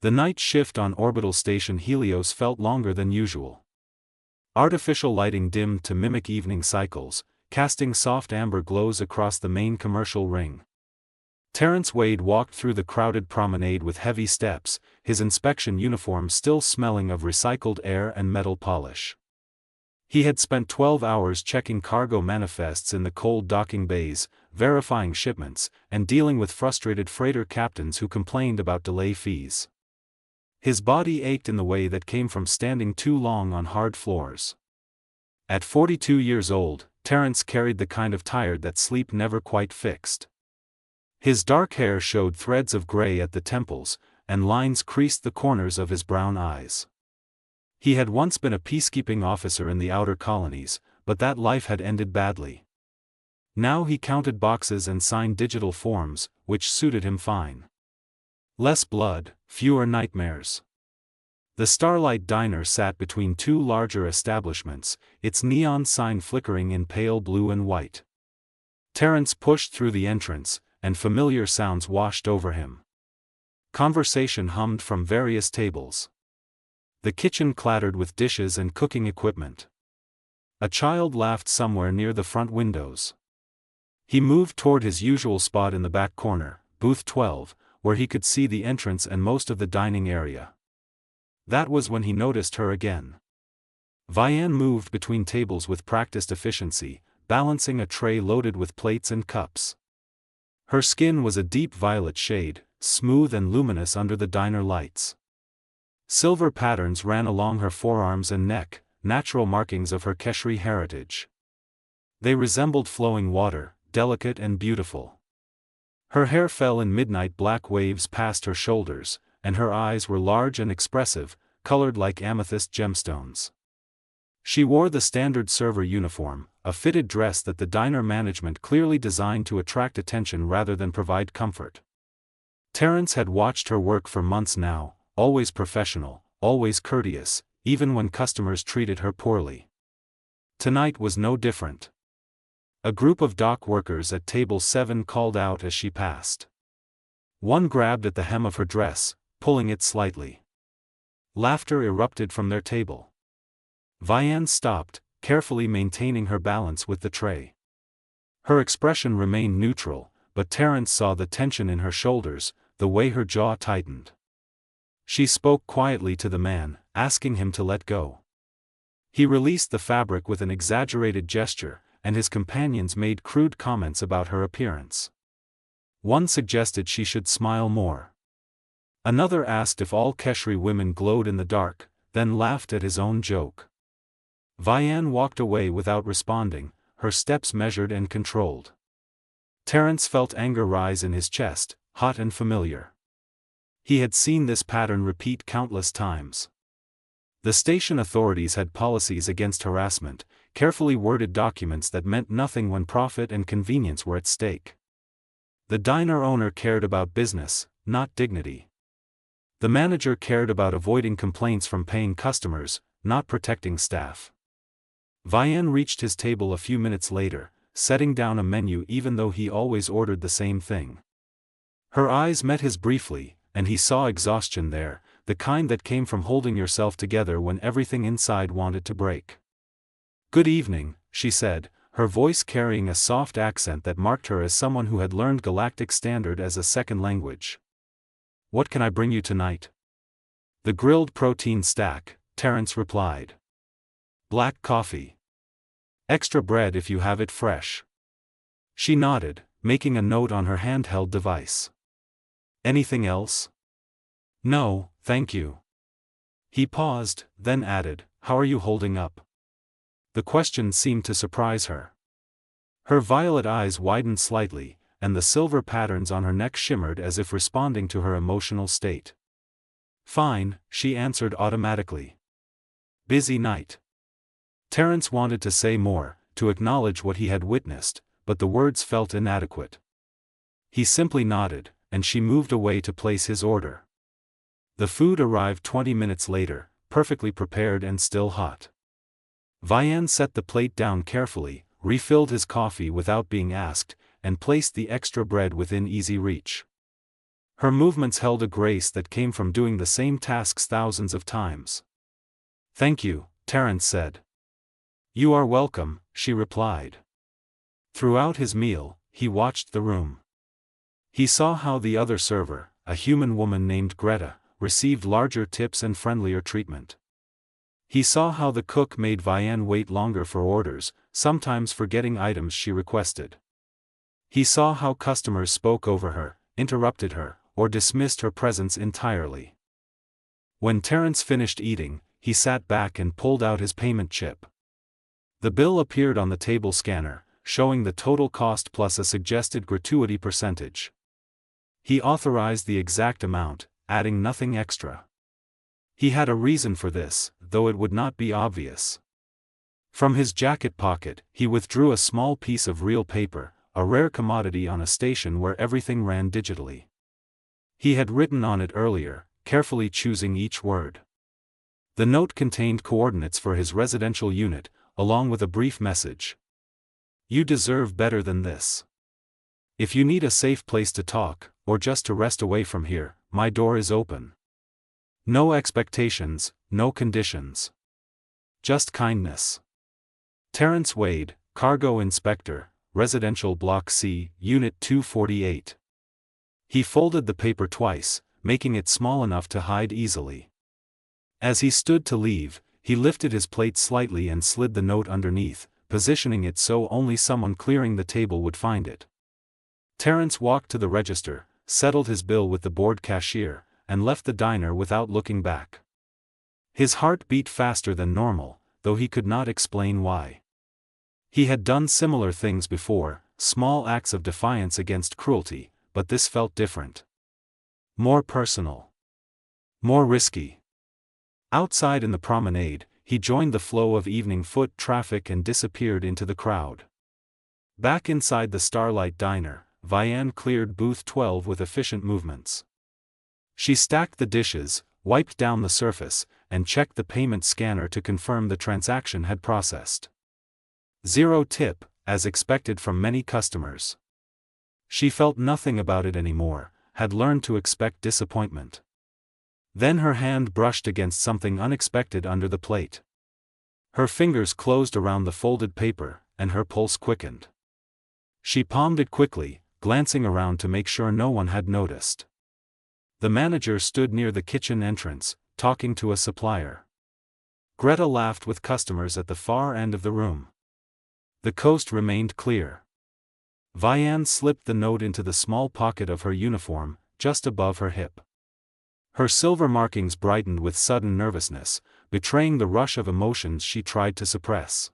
The night shift on orbital station Helios felt longer than usual. Artificial lighting dimmed to mimic evening cycles, casting soft amber glows across the main commercial ring. Terrence Wade walked through the crowded promenade with heavy steps, his inspection uniform still smelling of recycled air and metal polish. He had spent 12 hours checking cargo manifests in the cold docking bays, verifying shipments, and dealing with frustrated freighter captains who complained about delay fees. His body ached in the way that came from standing too long on hard floors. At 42 years old, Terrence carried the kind of tired that sleep never quite fixed. His dark hair showed threads of gray at the temples, and lines creased the corners of his brown eyes. He had once been a peacekeeping officer in the outer colonies, but that life had ended badly. Now he counted boxes and signed digital forms, which suited him fine. Less blood, fewer nightmares. The Starlight Diner sat between two larger establishments, its neon sign flickering in pale blue and white. Terrence pushed through the entrance, and familiar sounds washed over him. Conversation hummed from various tables. The kitchen clattered with dishes and cooking equipment. A child laughed somewhere near the front windows. He moved toward his usual spot in the back corner, booth 12, where he could see the entrance and most of the dining area. That was when he noticed her again. Vianne moved between tables with practiced efficiency, balancing a tray loaded with plates and cups. Her skin was a deep violet shade, smooth and luminous under the diner lights. Silver patterns ran along her forearms and neck, natural markings of her Keshri heritage. They resembled flowing water, delicate and beautiful. Her hair fell in midnight black waves past her shoulders, and her eyes were large and expressive, colored like amethyst gemstones. She wore the standard server uniform, a fitted dress that the diner management clearly designed to attract attention rather than provide comfort. Terrence had watched her work for months now, always professional, always courteous, even when customers treated her poorly. Tonight was no different. A group of dock workers at table 7 called out as she passed. One grabbed at the hem of her dress, pulling it slightly. Laughter erupted from their table. Vianne stopped, carefully maintaining her balance with the tray. Her expression remained neutral, but Terrence saw the tension in her shoulders, the way her jaw tightened. She spoke quietly to the man, asking him to let go. He released the fabric with an exaggerated gesture, and his companions made crude comments about her appearance. One suggested she should smile more. Another asked if all Keshri women glowed in the dark, then laughed at his own joke. Vianne walked away without responding, her steps measured and controlled. Terrence felt anger rise in his chest, hot and familiar. He had seen this pattern repeat countless times. The station authorities had policies against harassment, carefully worded documents that meant nothing when profit and convenience were at stake. The diner owner cared about business, not dignity. The manager cared about avoiding complaints from paying customers, not protecting staff. Vianne reached his table a few minutes later, setting down a menu even though he always ordered the same thing. Her eyes met his briefly, and he saw exhaustion there, the kind that came from holding yourself together when everything inside wanted to break. "Good evening," she said, her voice carrying a soft accent that marked her as someone who had learned Galactic Standard as a second language. "What can I bring you tonight?" "The grilled protein stack," Terrence replied. "Black coffee. Extra bread if you have it fresh." She nodded, making a note on her handheld device. "Anything else?" "No, thank you." He paused, then added, "How are you holding up?" The question seemed to surprise her. Her violet eyes widened slightly, and the silver patterns on her neck shimmered as if responding to her emotional state. "Fine," she answered automatically. "Busy night." Terrence wanted to say more, to acknowledge what he had witnessed, but the words felt inadequate. He simply nodded, and she moved away to place his order. The food arrived 20 minutes later, perfectly prepared and still hot. Vianne set the plate down carefully, refilled his coffee without being asked, and placed the extra bread within easy reach. Her movements held a grace that came from doing the same tasks thousands of times. "Thank you," Terence said. "You are welcome," she replied. Throughout his meal, he watched the room. He saw how the other server, a human woman named Greta, received larger tips and friendlier treatment. He saw how the cook made Vianne wait longer for orders, sometimes forgetting items she requested. He saw how customers spoke over her, interrupted her, or dismissed her presence entirely. When Terence finished eating, he sat back and pulled out his payment chip. The bill appeared on the table scanner, showing the total cost plus a suggested gratuity percentage. He authorized the exact amount, adding nothing extra. He had a reason for this, though it would not be obvious. From his jacket pocket, he withdrew a small piece of real paper, a rare commodity on a station where everything ran digitally. He had written on it earlier, carefully choosing each word. The note contained coordinates for his residential unit, along with a brief message. "You deserve better than this. If you need a safe place to talk, or just to rest away from here, my door is open. No expectations, no conditions. Just kindness. Terence Wade, Cargo Inspector, Residential Block C, Unit 248. He folded the paper twice, making it small enough to hide easily. As he stood to leave, he lifted his plate slightly and slid the note underneath, positioning it so only someone clearing the table would find it. Terence walked to the register, settled his bill with the board cashier, and left the diner without looking back. His heart beat faster than normal, though he could not explain why. He had done similar things before, small acts of defiance against cruelty, but this felt different. More personal. More risky. Outside in the promenade, he joined the flow of evening foot traffic and disappeared into the crowd. Back inside the Starlight Diner, Vianne cleared booth 12 with efficient movements. She stacked the dishes, wiped down the surface, and checked the payment scanner to confirm the transaction had processed. Zero tip, as expected from many customers. She felt nothing about it anymore, had learned to expect disappointment. Then her hand brushed against something unexpected under the plate. Her fingers closed around the folded paper, and her pulse quickened. She palmed it quickly, glancing around to make sure no one had noticed. The manager stood near the kitchen entrance, talking to a supplier. Greta laughed with customers at the far end of the room. The coast remained clear. Vianne slipped the note into the small pocket of her uniform, just above her hip. Her silver markings brightened with sudden nervousness, betraying the rush of emotions she tried to suppress.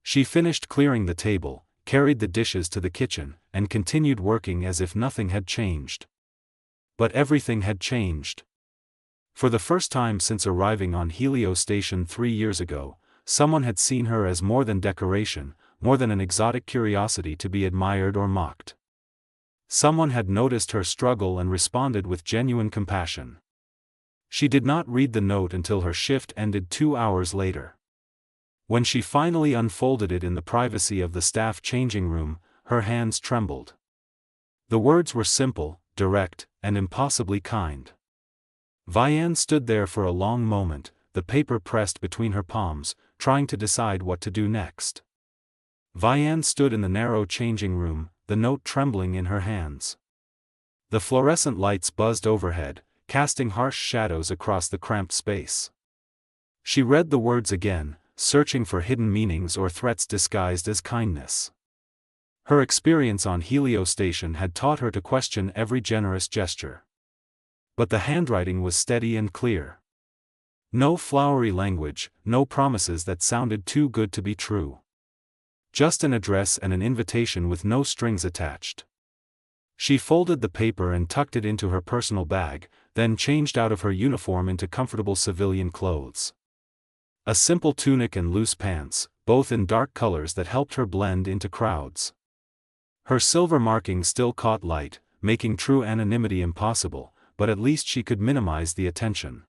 She finished clearing the table, carried the dishes to the kitchen, and continued working as if nothing had changed. But everything had changed. For the first time since arriving on Helio Station 3 years ago, someone had seen her as more than decoration, more than an exotic curiosity to be admired or mocked. Someone had noticed her struggle and responded with genuine compassion. She did not read the note until her shift ended 2 hours later. When she finally unfolded it in the privacy of the staff changing room, her hands trembled. The words were simple, direct, and impossibly kind. Vianne stood there for a long moment, the paper pressed between her palms, trying to decide what to do next. Vianne stood in the narrow changing room, the note trembling in her hands. The fluorescent lights buzzed overhead, casting harsh shadows across the cramped space. She read the words again, searching for hidden meanings or threats disguised as kindness. Her experience on Helio Station had taught her to question every generous gesture. But the handwriting was steady and clear. No flowery language, no promises that sounded too good to be true. Just an address and an invitation with no strings attached. She folded the paper and tucked it into her personal bag, then changed out of her uniform into comfortable civilian clothes. A simple tunic and loose pants, both in dark colors that helped her blend into crowds. Her silver marking still caught light, making true anonymity impossible, but at least she could minimize the attention.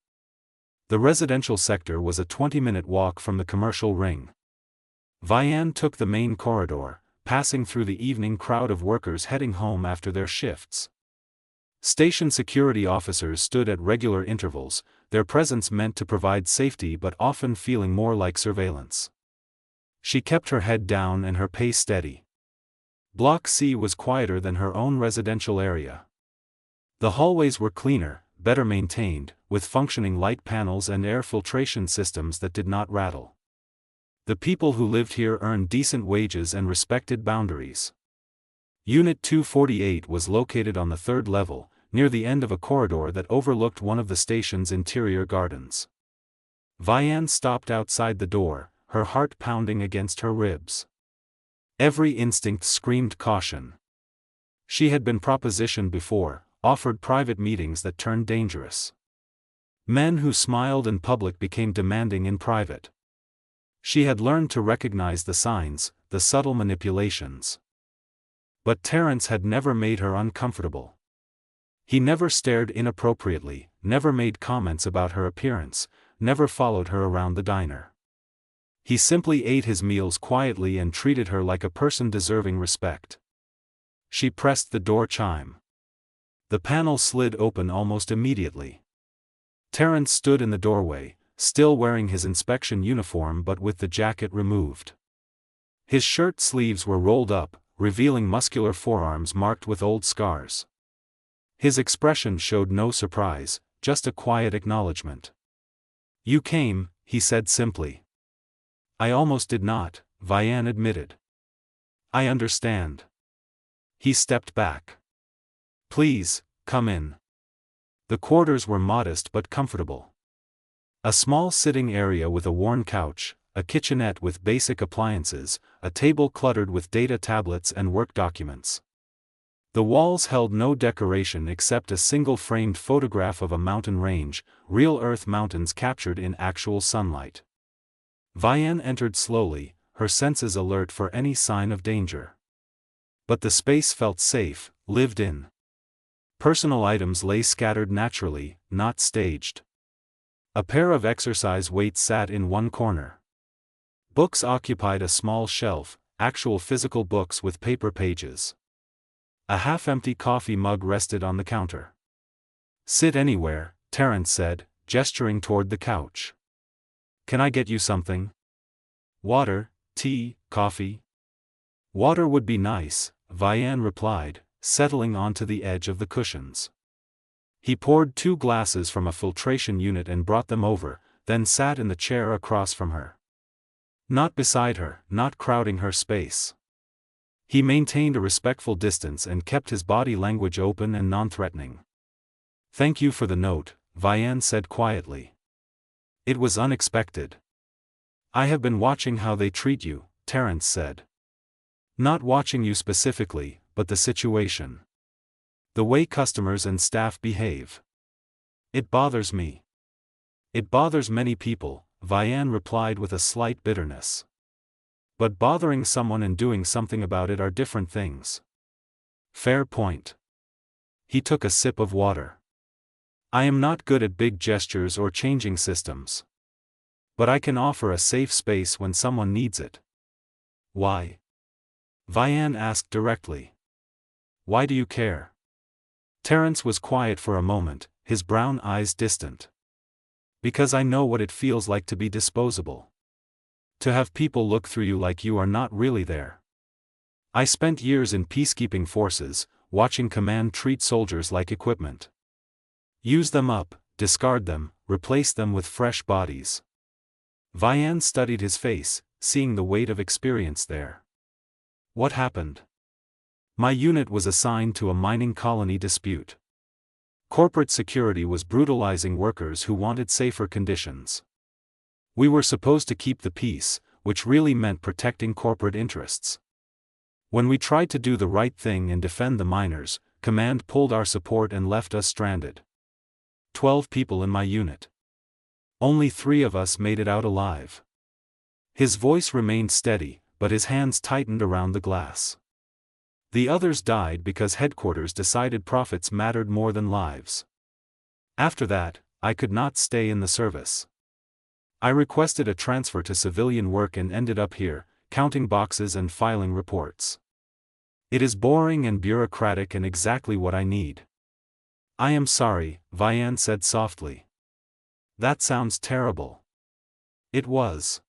The residential sector was a 20-minute walk from the commercial ring. Vianne took the main corridor, passing through the evening crowd of workers heading home after their shifts. Station security officers stood at regular intervals, their presence meant to provide safety but often feeling more like surveillance. She kept her head down and her pace steady. Block C was quieter than her own residential area. The hallways were cleaner, better maintained, with functioning light panels and air filtration systems that did not rattle. The people who lived here earned decent wages and respected boundaries. Unit 248 was located on the third level, near the end of a corridor that overlooked one of the station's interior gardens. Vianne stopped outside the door, her heart pounding against her ribs. Every instinct screamed caution. She had been propositioned before, offered private meetings that turned dangerous. Men who smiled in public became demanding in private. She had learned to recognize the signs, the subtle manipulations. But Terrence had never made her uncomfortable. He never stared inappropriately, never made comments about her appearance, never followed her around the diner. He simply ate his meals quietly and treated her like a person deserving respect. She pressed the door chime. The panel slid open almost immediately. Terrence stood in the doorway, still wearing his inspection uniform but with the jacket removed. His shirt sleeves were rolled up, revealing muscular forearms marked with old scars. His expression showed no surprise, just a quiet acknowledgment. "You came," he said simply. "I almost did not," Vianne admitted. "I understand." He stepped back. "Please, come in." The quarters were modest but comfortable. A small sitting area with a worn couch, a kitchenette with basic appliances, a table cluttered with data tablets and work documents. The walls held no decoration except a single framed photograph of a mountain range, real Earth mountains captured in actual sunlight. Vianne entered slowly, her senses alert for any sign of danger. But the space felt safe, lived in. Personal items lay scattered naturally, not staged. A pair of exercise weights sat in one corner. Books occupied a small shelf, actual physical books with paper pages. A half-empty coffee mug rested on the counter. "Sit anywhere," Terrence said, gesturing toward the couch. "Can I get you something? Water, tea, coffee?" "Water would be nice," Vianne replied, settling onto the edge of the cushions. He poured 2 glasses from a filtration unit and brought them over, then sat in the chair across from her. Not beside her, not crowding her space. He maintained a respectful distance and kept his body language open and non-threatening. "Thank you for the note," Vianne said quietly. "It was unexpected." "I have been watching how they treat you," Terrence said. "Not watching you specifically, but the situation. The way customers and staff behave. It bothers me." "It bothers many people," Vianne replied with a slight bitterness. "But bothering someone and doing something about it are different things." "Fair point." He took a sip of water. "I am not good at big gestures or changing systems. But I can offer a safe space when someone needs it." "Why?" Vianne asked directly. "Why do you care?" Terrence was quiet for a moment, his brown eyes distant. "Because I know what it feels like to be disposable. To have people look through you like you are not really there. I spent years in peacekeeping forces, watching command treat soldiers like equipment. Use them up, discard them, replace them with fresh bodies." Vianne studied his face, seeing the weight of experience there. "What happened?" "My unit was assigned to a mining colony dispute. Corporate security was brutalizing workers who wanted safer conditions. We were supposed to keep the peace, which really meant protecting corporate interests. When we tried to do the right thing and defend the miners, command pulled our support and left us stranded. 12 people in my unit. Only 3 of us made it out alive." His voice remained steady, but his hands tightened around the glass. "The others died because headquarters decided profits mattered more than lives. After that, I could not stay in the service. I requested a transfer to civilian work and ended up here, counting boxes and filing reports. It is boring and bureaucratic and exactly what I need." I am sorry, Vian said softly. That sounds terrible. It was.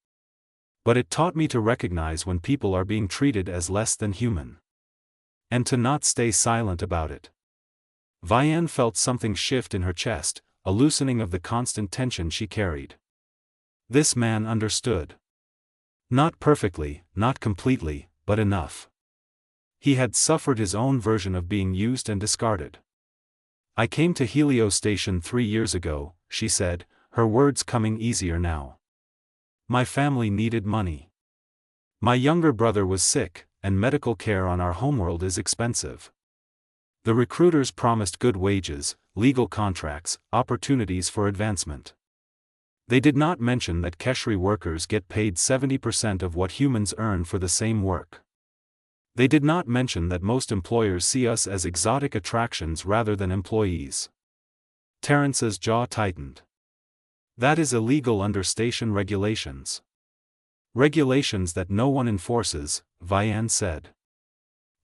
But it taught me to recognize when people are being treated as less than human. And to not stay silent about it. Vian felt something shift in her chest, a loosening of the constant tension she carried. This man understood. Not perfectly, not completely, but enough. He had suffered his own version of being used and discarded. I came to Helios Station 3 years ago, she said, her words coming easier now. My family needed money. My younger brother was sick, and medical care on our homeworld is expensive. The recruiters promised good wages, legal contracts, opportunities for advancement. They did not mention that Keshri workers get paid 70% of what humans earn for the same work. They did not mention that most employers see us as exotic attractions rather than employees. Terrence's jaw tightened. That is illegal under station regulations. Regulations that no one enforces, Vian said.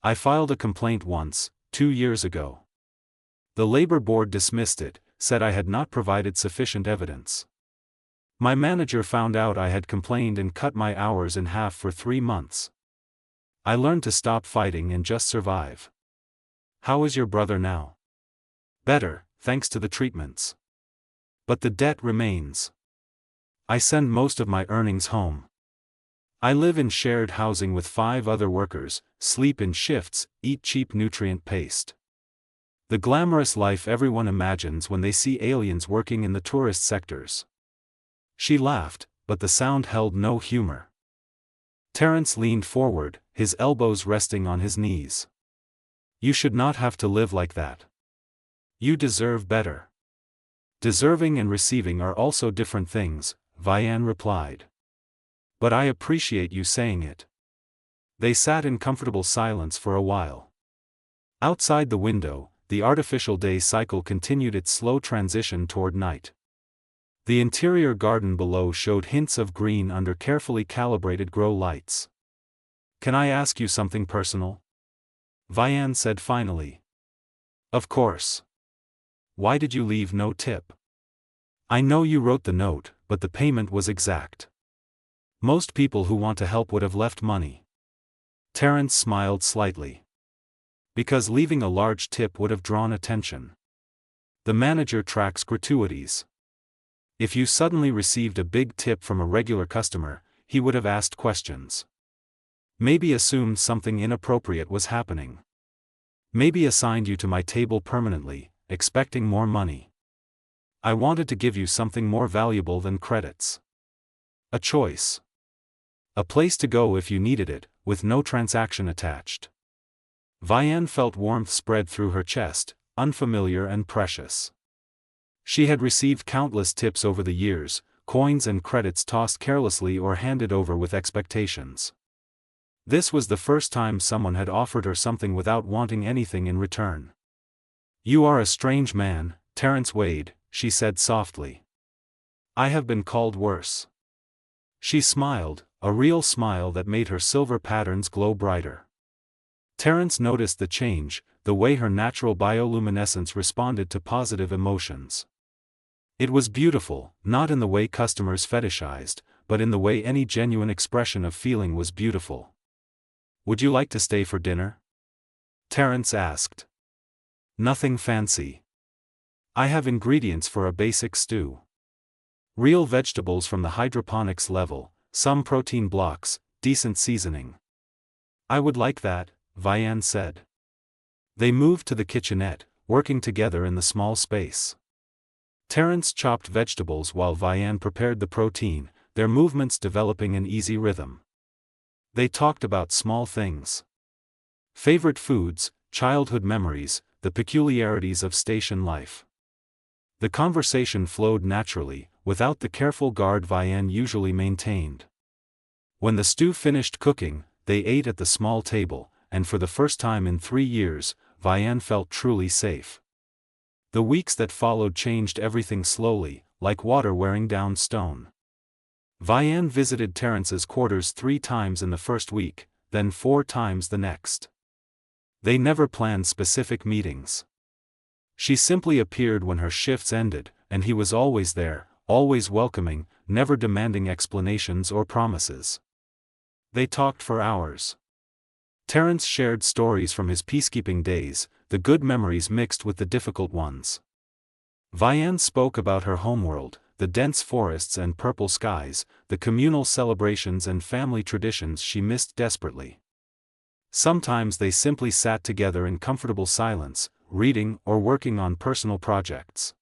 I filed a complaint once, 2 years ago. The labor board dismissed it, said I had not provided sufficient evidence. My manager found out I had complained and cut my hours in half for 3 months. I learned to stop fighting and just survive. How is your brother now? Better, thanks to the treatments. But the debt remains. I send most of my earnings home. I live in shared housing with 5 other workers, sleep in shifts, eat cheap nutrient paste. The glamorous life everyone imagines when they see aliens working in the tourist sectors. She laughed, but the sound held no humor. Terrence leaned forward, his elbows resting on his knees. You should not have to live like that. You deserve better. Deserving and receiving are also different things, Vian replied. But I appreciate you saying it. They sat in comfortable silence for a while. Outside the window, the artificial day cycle continued its slow transition toward night. The interior garden below showed hints of green under carefully calibrated grow lights. Can I ask you something personal? Vian said finally. Of course. Why did you leave no tip? I know you wrote the note, but the payment was exact. Most people who want to help would have left money. Terrence smiled slightly. Because leaving a large tip would have drawn attention. The manager tracks gratuities. If you suddenly received a big tip from a regular customer, he would have asked questions. Maybe assumed something inappropriate was happening. Maybe assigned you to my table permanently, expecting more money. I wanted to give you something more valuable than credits. A choice. A place to go if you needed it, with no transaction attached. Vian felt warmth spread through her chest, unfamiliar and precious. She had received countless tips over the years, coins and credits tossed carelessly or handed over with expectations. This was the first time someone had offered her something without wanting anything in return. You are a strange man, Terrence Wade, she said softly. I have been called worse. She smiled, a real smile that made her silver patterns glow brighter. Terrence noticed the change, the way her natural bioluminescence responded to positive emotions. It was beautiful, not in the way customers fetishized, but in the way any genuine expression of feeling was beautiful. Would you like to stay for dinner? Terrence asked. Nothing fancy. I have ingredients for a basic stew. Real vegetables from the hydroponics level, some protein blocks, decent seasoning. I would like that, Vian said. They moved to the kitchenette, working together in the small space. Terrence chopped vegetables while Vian prepared the protein, their movements developing an easy rhythm. They talked about small things. Favorite foods, childhood memories, the peculiarities of station life. The conversation flowed naturally, without the careful guard Vian usually maintained. When the stew finished cooking, they ate at the small table, and for the first time in 3 years, Vian felt truly safe. The weeks that followed changed everything slowly, like water wearing down stone. Vian visited Terrence's quarters 3 times in the first week, then 4 times the next. They never planned specific meetings. She simply appeared when her shifts ended, and he was always there, always welcoming, never demanding explanations or promises. They talked for hours. Terence shared stories from his peacekeeping days, the good memories mixed with the difficult ones. Vianne spoke about her homeworld, the dense forests and purple skies, the communal celebrations and family traditions she missed desperately. Sometimes they simply sat together in comfortable silence, reading or working on personal projects.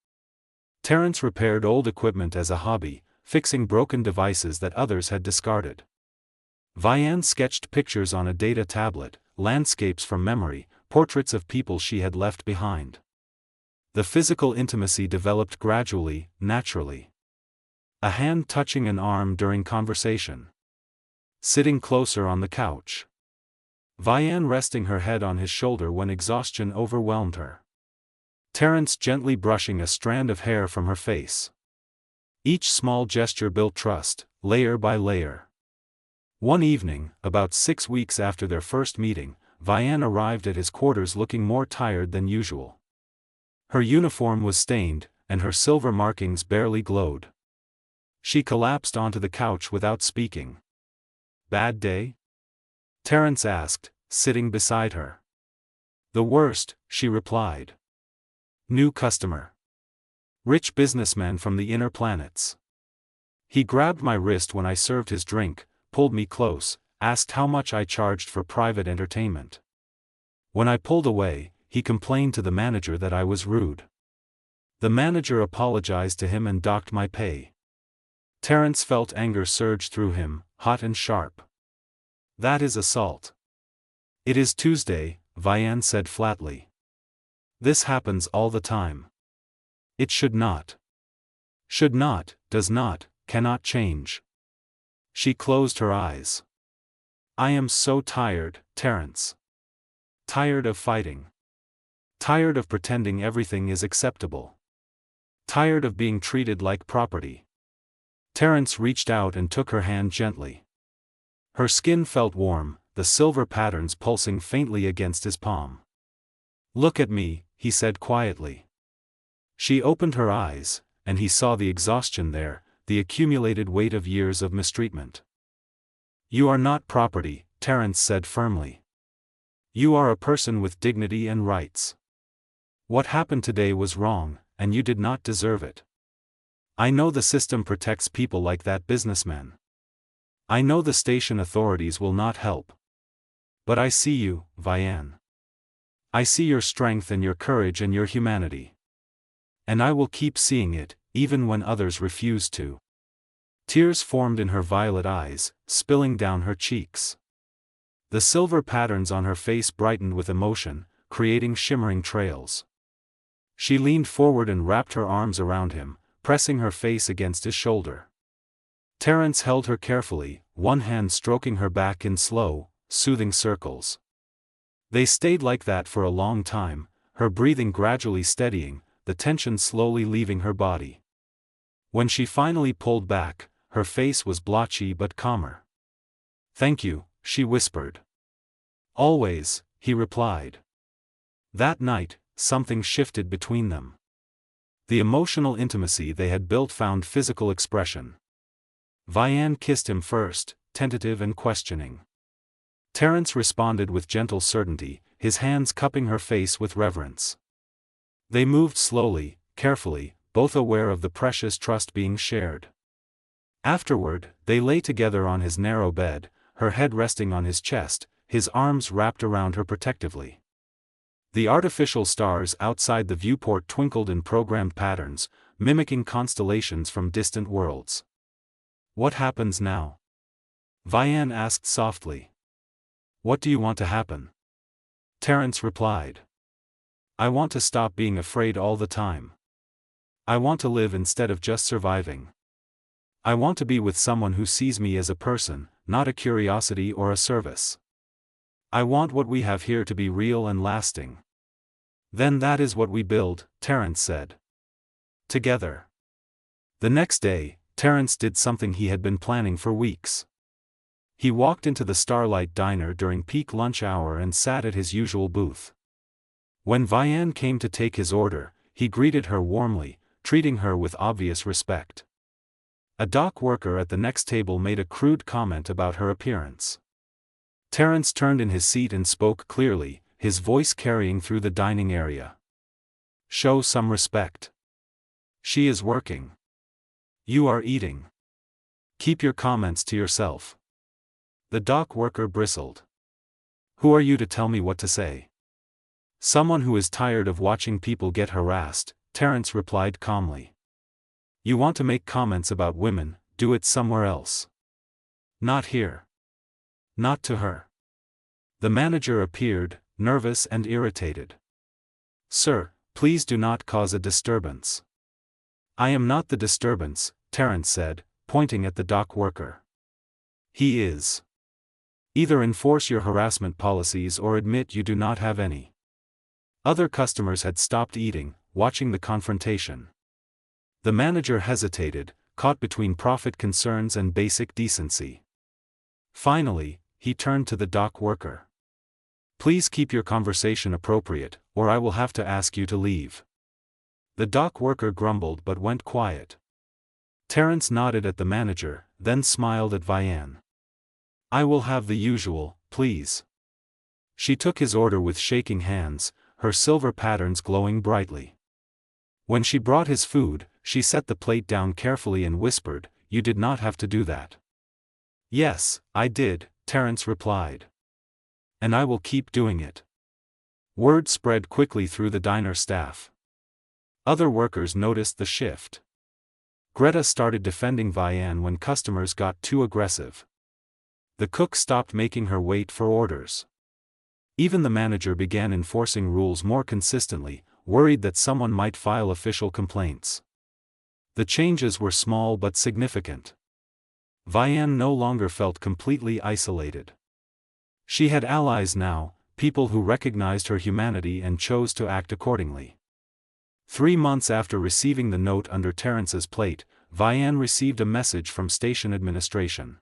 Terence repaired old equipment as a hobby, fixing broken devices that others had discarded. Vianne sketched pictures on a data tablet, landscapes from memory, portraits of people she had left behind. The physical intimacy developed gradually, naturally. A hand touching an arm during conversation. Sitting closer on the couch. Vianne resting her head on his shoulder when exhaustion overwhelmed her. Terence gently brushing a strand of hair from her face. Each small gesture built trust, layer by layer. One evening, about 6 weeks after their first meeting, Vianne arrived at his quarters looking more tired than usual. Her uniform was stained, and her silver markings barely glowed. She collapsed onto the couch without speaking. "Bad day?" Terence asked, sitting beside her. "The worst," she replied. "New customer. Rich businessman from the inner planets. He grabbed my wrist when I served his drink, pulled me close, asked how much I charged for private entertainment. When I pulled away, he complained to the manager that I was rude. The manager apologized to him and docked my pay." Terence felt anger surge through him, hot and sharp. "That is assault." "It is Tuesday," Vianne said flatly. "This happens all the time. It should not. Should not, does not, cannot change." She closed her eyes. "I am so tired, Terence. Tired of fighting. Tired of pretending everything is acceptable. Tired of being treated like property." Terence reached out and took her hand gently. Her skin felt warm, the silver patterns pulsing faintly against his palm. "Look at me," he said quietly. She opened her eyes, and he saw the exhaustion there, the accumulated weight of years of mistreatment. "You are not property," Terence said firmly. "You are a person with dignity and rights. What happened today was wrong, and you did not deserve it. I know the system protects people like that businessman. I know the station authorities will not help. But I see you, Vianne. I see your strength and your courage and your humanity. And I will keep seeing it, even when others refuse to." Tears formed in her violet eyes, spilling down her cheeks. The silver patterns on her face brightened with emotion, creating shimmering trails. She leaned forward and wrapped her arms around him, pressing her face against his shoulder. Terence held her carefully, one hand stroking her back in slow, soothing circles. They stayed like that for a long time, her breathing gradually steadying, the tension slowly leaving her body. When she finally pulled back, her face was blotchy but calmer. "Thank you," she whispered. "Always," he replied. That night, something shifted between them. The emotional intimacy they had built found physical expression. Vianne kissed him first, tentative and questioning. Terence responded with gentle certainty, his hands cupping her face with reverence. They moved slowly, carefully, both aware of the precious trust being shared. Afterward, they lay together on his narrow bed, her head resting on his chest, his arms wrapped around her protectively. The artificial stars outside the viewport twinkled in programmed patterns, mimicking constellations from distant worlds. "What happens now?" Vianne asked softly. "What do you want to happen?" Terence replied. "I want to stop being afraid all the time. I want to live instead of just surviving. I want to be with someone who sees me as a person, not a curiosity or a service. I want what we have here to be real and lasting." "Then that is what we build," Terence said. "Together." The next day, Terence did something he had been planning for weeks. He walked into the Starlight Diner during peak lunch hour and sat at his usual booth. When Vian came to take his order, he greeted her warmly, treating her with obvious respect. A dock worker at the next table made a crude comment about her appearance. Terrence turned in his seat and spoke clearly, his voice carrying through the dining area. "Show some respect. She is working. You are eating. Keep your comments to yourself." The dock worker bristled. "Who are you to tell me what to say?" "Someone who is tired of watching people get harassed," Terrence replied calmly. "You want to make comments about women, do it somewhere else. Not here. Not to her." The manager appeared, nervous and irritated. "Sir, please do not cause a disturbance." "I am not the disturbance," Terrence said, pointing at the dock worker. "He is. Either enforce your harassment policies or admit you do not have any." Other customers had stopped eating, watching the confrontation. The manager hesitated, caught between profit concerns and basic decency. Finally, he turned to the dock worker. "Please keep your conversation appropriate, or I will have to ask you to leave." The dock worker grumbled but went quiet. Terrence nodded at the manager, then smiled at Vian. "I will have the usual, please." She took his order with shaking hands, her silver patterns glowing brightly. When she brought his food, she set the plate down carefully and whispered, "You did not have to do that." "Yes, I did," Terrence replied. "And I will keep doing it." Word spread quickly through the diner staff. Other workers noticed the shift. Greta started defending Vian when customers got too aggressive. The cook stopped making her wait for orders. Even the manager began enforcing rules more consistently, worried that someone might file official complaints. The changes were small but significant. Vian no longer felt completely isolated. She had allies now, people who recognized her humanity and chose to act accordingly. 3 months after receiving the note under Terrence's plate, Vian received a message from station administration.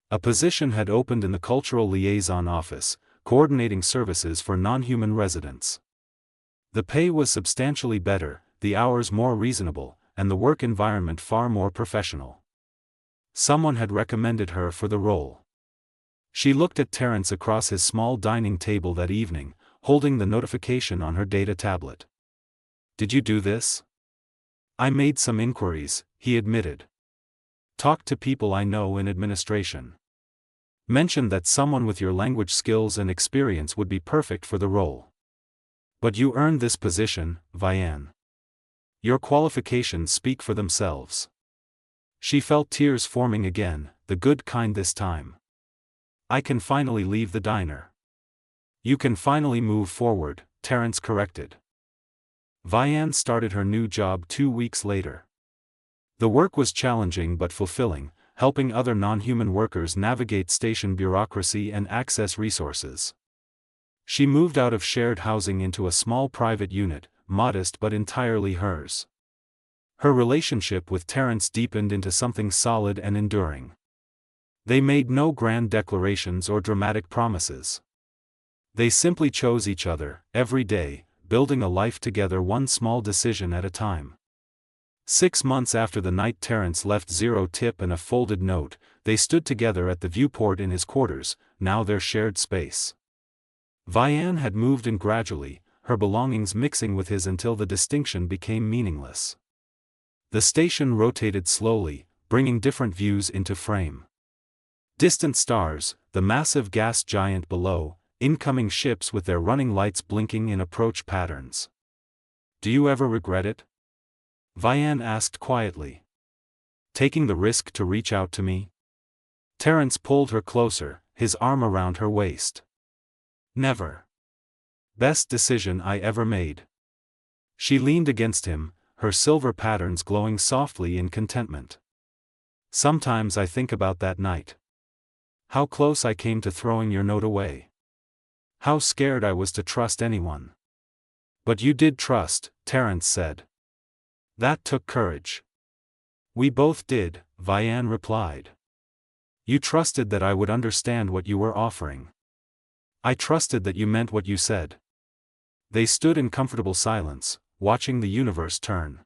A position had opened in the Cultural Liaison Office, coordinating services for non-human residents. The pay was substantially better, the hours more reasonable, and the work environment far more professional. Someone had recommended her for the role. She looked at Terrence across his small dining table that evening, holding the notification on her data tablet. "Did you do this?" "I made some inquiries," he admitted. "Talked to people I know in administration. Mentioned that someone with your language skills and experience would be perfect for the role. But you earned this position, Vian. Your qualifications speak for themselves." She felt tears forming again, the good kind this time. "I can finally leave the diner." "You can finally move forward," Terrence corrected. Vian started her new job 2 weeks later. The work was challenging but fulfilling, helping other non-human workers navigate station bureaucracy and access resources. She moved out of shared housing into a small private unit, modest but entirely hers. Her relationship with Terrence deepened into something solid and enduring. They made no grand declarations or dramatic promises. They simply chose each other, every day, building a life together one small decision at a time. 6 months after the night Terrence left 0 tip and a folded note, they stood together at the viewport in his quarters, now their shared space. Vian had moved in gradually, her belongings mixing with his until the distinction became meaningless. The station rotated slowly, bringing different views into frame. Distant stars, the massive gas giant below, incoming ships with their running lights blinking in approach patterns. "Do you ever regret it?" Vian asked quietly. "Taking the risk to reach out to me?" Terrence pulled her closer, his arm around her waist. "Never. Best decision I ever made." She leaned against him, her silver patterns glowing softly in contentment. "Sometimes I think about that night. How close I came to throwing your note away. How scared I was to trust anyone." "But you did trust," Terrence said. "That took courage." "We both did," Vian replied. "You trusted that I would understand what you were offering. I trusted that you meant what you said. They stood in comfortable silence, watching the universe turn.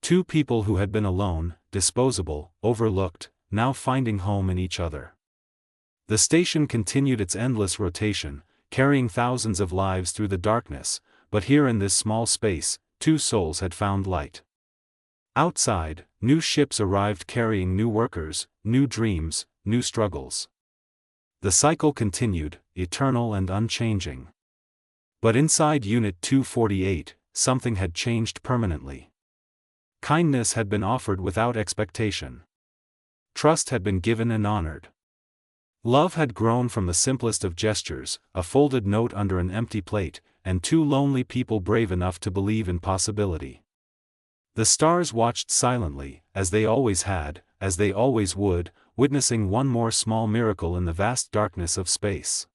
Two people who had been alone, disposable, overlooked, now finding home in each other. The station continued its endless rotation, carrying thousands of lives through the darkness, but here in this small space, two souls had found light. Outside, new ships arrived carrying new workers, new dreams, new struggles. The cycle continued, eternal and unchanging. But inside Unit 248, something had changed permanently. Kindness had been offered without expectation. Trust had been given and honored. Love had grown from the simplest of gestures, a folded note under an empty plate, and two lonely people brave enough to believe in possibility. The stars watched silently, as they always had, as they always would, witnessing one more small miracle in the vast darkness of space.